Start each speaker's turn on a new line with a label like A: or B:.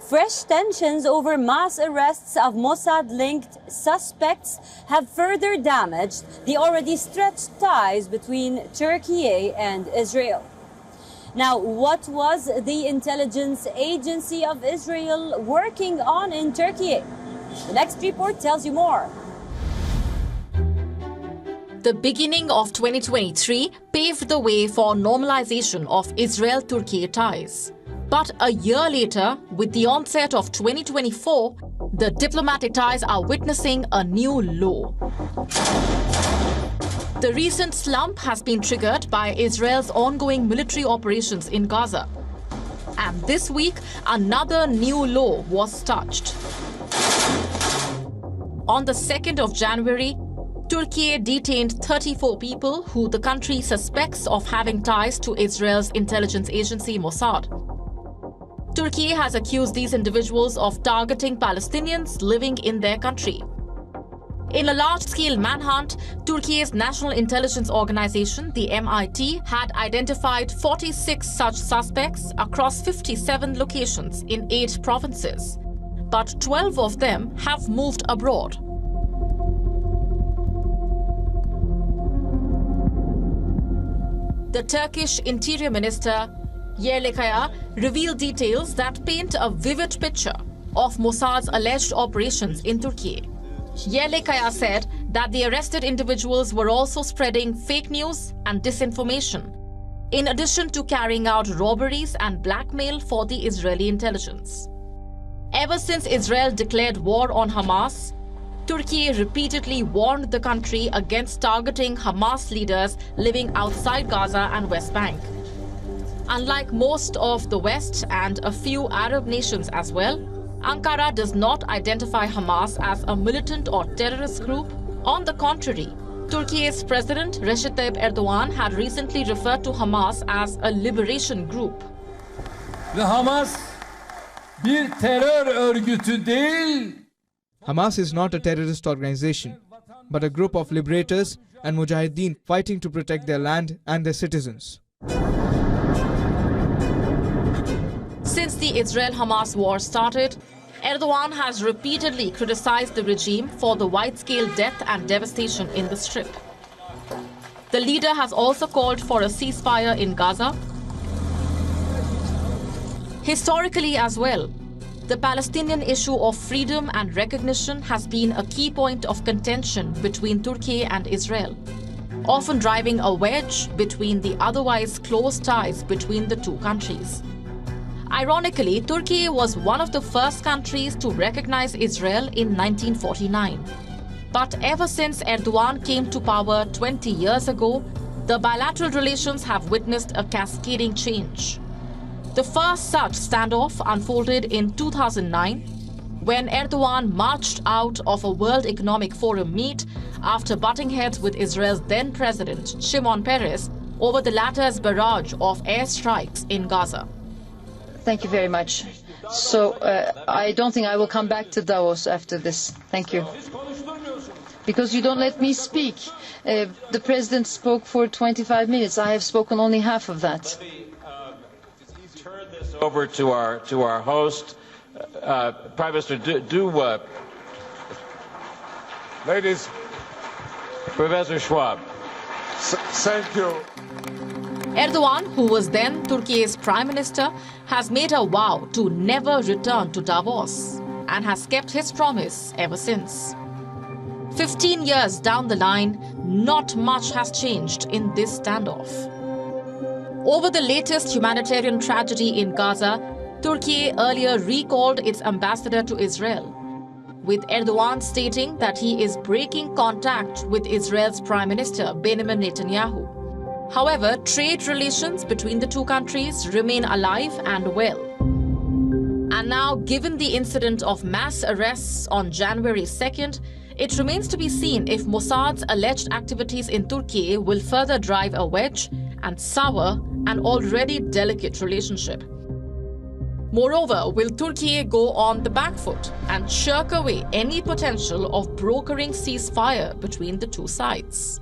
A: Fresh tensions over mass arrests of Mossad-linked suspects have further damaged the already stretched ties between Turkiye and Israel. Now, what was the intelligence agency of Israel working on in Turkey? The next report tells you more.
B: The beginning of 2023 paved the way for normalization of Israel-Turkey ties. But a year later, with the onset of 2024, the diplomatic ties are witnessing a new low. The recent slump has been triggered by Israel's ongoing military operations in Gaza. And this week, another new low was touched. On the 2nd of January, Turkey detained 34 people who the country suspects of having ties to Israel's intelligence agency Mossad. Turkey has accused these individuals of targeting Palestinians living in their country. In a large-scale manhunt, Turkey's National Intelligence Organization, the MIT, had identified 46 such suspects across 57 locations in 8 provinces. But 12 of them have moved abroad. The Turkish Interior Minister Yerlikaya revealed details that paint a vivid picture of Mossad's alleged operations in Turkey. Yerlikaya said that the arrested individuals were also spreading fake news and disinformation, in addition to carrying out robberies and blackmail for the Israeli intelligence. Ever since Israel declared war on Hamas, Turkey repeatedly warned the country against targeting Hamas leaders living outside Gaza and West Bank. Unlike most of the West and a few Arab nations as well, Ankara does not identify Hamas as a militant or terrorist group. On the contrary, Turkey's President Recep Tayyip Erdogan had recently referred to Hamas as a liberation group.
C: Ve Hamas bir terör örgütü değil.
D: Hamas is not a terrorist organization, but a group of liberators and mujahideen fighting to protect their land and their citizens.
B: Since the Israel-Hamas war started, Erdogan has repeatedly criticized the regime for the wide-scale death and devastation in the Strip. The leader has also called for a ceasefire in Gaza. Historically as well, the Palestinian issue of freedom and recognition has been a key point of contention between Turkey and Israel, often driving a wedge between the otherwise close ties between the two countries. Ironically, Turkey was one of the first countries to recognize Israel in 1949. But ever since Erdogan came to power 20 years ago, the bilateral relations have witnessed a cascading change. The first such standoff unfolded in 2009, when Erdogan marched out of a World Economic Forum meet after butting heads with Israel's then president, Shimon Peres, over the latter's barrage of airstrikes in Gaza.
E: Thank you very much. So I don't think I will come back to Davos after this. Thank you. Because you don't let me speak. The president spoke for 25 minutes. I have spoken only half of that.
F: Turn this over to our host, Prime Minister.
C: Ladies,
F: Professor Schwab.
C: thank you.
B: Erdogan, who was then Turkey's prime minister, has made a vow to never return to Davos and has kept his promise ever since. 15 years down the line, not much has changed in this standoff. Over the latest humanitarian tragedy in Gaza, Turkey earlier recalled its ambassador to Israel, with Erdogan stating that he is breaking contact with Israel's Prime Minister Benjamin Netanyahu. However, trade relations between the two countries remain alive and well. And now, given the incident of mass arrests on January 2nd, it remains to be seen if Mossad's alleged activities in Turkey will further drive a wedge and sour an already delicate relationship. Moreover, will Turkey go on the back foot and shirk away any potential of brokering ceasefire between the two sides?